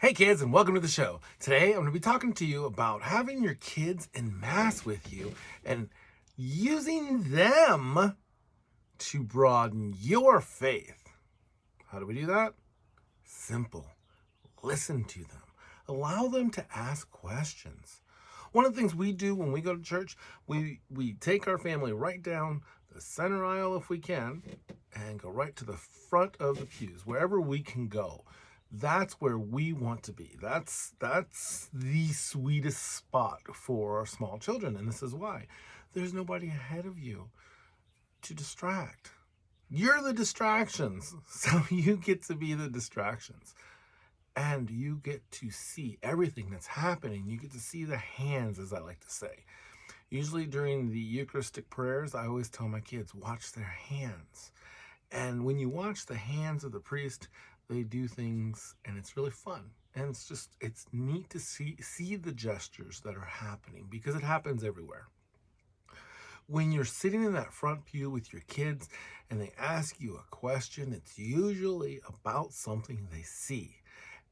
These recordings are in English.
Hey kids, and welcome to the show. Today I'm going to be talking to you about having your kids in Mass with you and using them to broaden your faith. How do we do that? Simple. Listen to them. Allow them to ask questions. One of the things we do when we go to church, we take our family right down the center aisle if we can and go right to the front of the pews, wherever we can go. That's where we want to be. That's the sweetest spot for small children, and this is why. There's nobody ahead of you to distract. You're the distractions, so you get to be the distractions. And you get to see everything that's happening. You get to see the hands, as I like to say. Usually during the Eucharistic prayers, I always tell my kids, watch their hands. And when you watch the hands of the priest, they do things and it's really fun. And it's neat to see the gestures that are happening because it happens everywhere. When you're sitting in that front pew with your kids and they ask you a question, it's usually about something they see.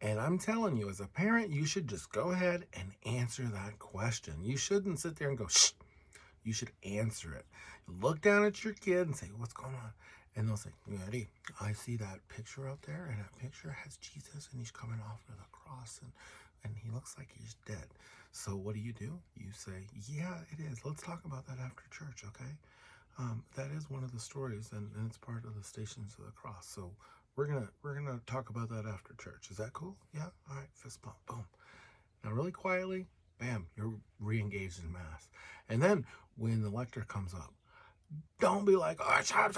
And I'm telling you, as a parent, you should just go ahead and answer that question. You shouldn't sit there and go, shh. You should answer it. Look down at your kid and say, what's going on? And they'll say, Daddy, I see that picture out there, and that picture has Jesus, and he's coming off of the cross, and he looks like he's dead. So what do? You say, yeah, it is. Let's talk about that after church, okay? That is one of the stories, and it's part of the Stations of the Cross. So we're gonna talk about that after church. Is that cool? Yeah. All right. Fist bump. Boom. Now, really quietly, bam, you're re-engaged in Mass. And then when the lector comes up, don't be like, oh, stop.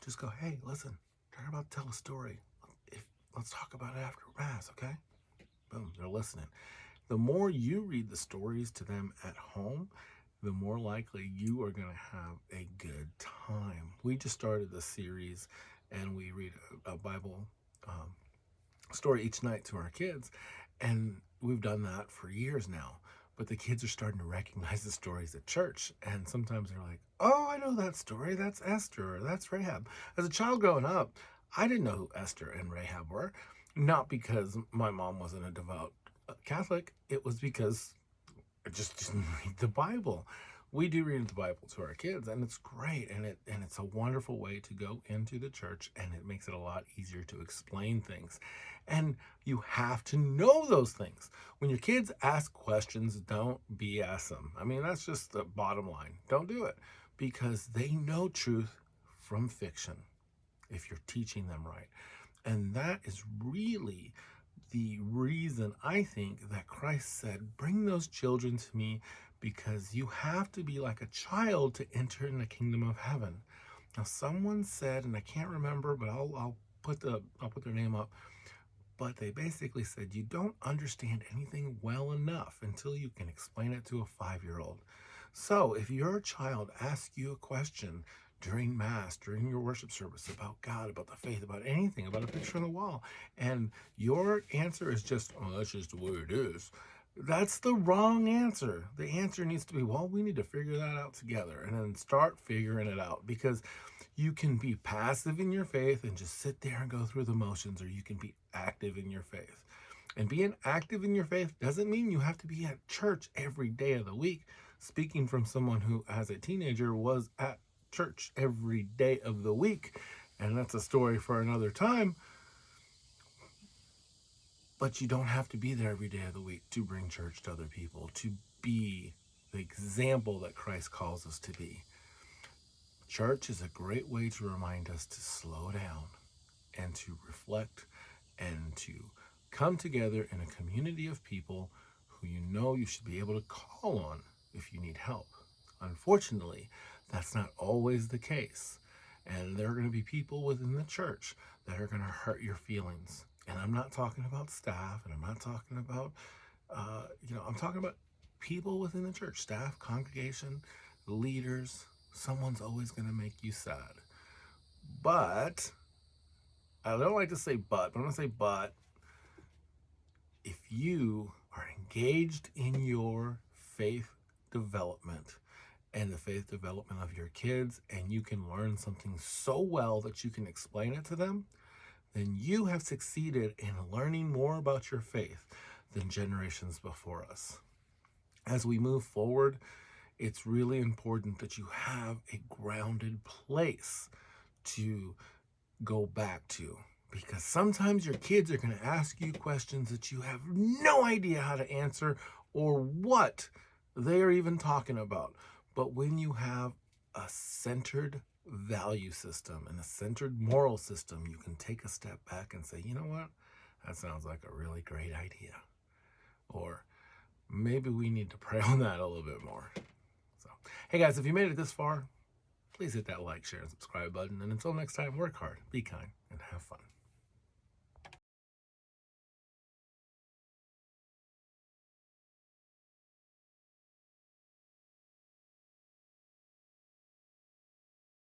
Just go, hey, listen, they're about to tell a story. Let's talk about it after Mass, okay? Boom, they're listening. The more you read the stories to them at home, the more likely you are going to have a good time. We just started this series and we read a Bible story each night to our kids. And we've done that for years now. But the kids are starting to recognize the stories at church. And sometimes they're like, oh, I know that story. That's Esther or that's Rahab. As a child growing up, I didn't know who Esther and Rahab were. Not because my mom wasn't a devout Catholic. It was because I just didn't read the Bible. We do read the Bible to our kids, and it's great, and it's a wonderful way to go into the church, and it makes it a lot easier to explain things. And you have to know those things. When your kids ask questions, don't BS them. I mean, that's just the bottom line. Don't do it because they know truth from fiction if you're teaching them right. And that is really the reason I think that Christ said, bring those children to me because you have to be like a child to enter in the kingdom of heaven. Now, someone said, and I can't remember, but I'll put their name up. But they basically said, you don't understand anything well enough until you can explain it to a 5-year-old. So if your child asks you a question during Mass, during your worship service about God, about the faith, about anything, about a picture on the wall, and your answer is just, oh, that's just the way it is, that's the wrong answer. The answer needs to be, well, we need to figure that out together and then start figuring it out because you can be passive in your faith and just sit there and go through the motions, or you can be active in your faith. And being active in your faith doesn't mean you have to be at church every day of the week. Speaking from someone who, as a teenager, was at church every day of the week, and that's a story for another time. But you don't have to be there every day of the week to bring church to other people, to be the example that Christ calls us to be. Church is a great way to remind us to slow down and to reflect and to come together in a community of people who you know you should be able to call on if you need help. Unfortunately, that's not always the case. And there are going to be people within the church that are going to hurt your feelings. And I'm not talking about staff, and I'm not talking about, I'm talking about people within the church, staff, congregation, leaders. Someone's always going to make you sad. But, I don't like to say but I'm going to say but, if you are engaged in your faith development and the faith development of your kids, and you can learn something so well that you can explain it to them, then you have succeeded in learning more about your faith than generations before us. As we move forward, it's really important that you have a grounded place to go back to, because sometimes your kids are going to ask you questions that you have no idea how to answer or what they're even talking about. But when you have a centered value system and a centered moral system, you can take a step back and say, you know what? That sounds like a really great idea. Or maybe we need to pray on that a little bit more. So, hey guys, if you made it this far, please hit that like, share, and subscribe button. And until next time, work hard, be kind, and have fun.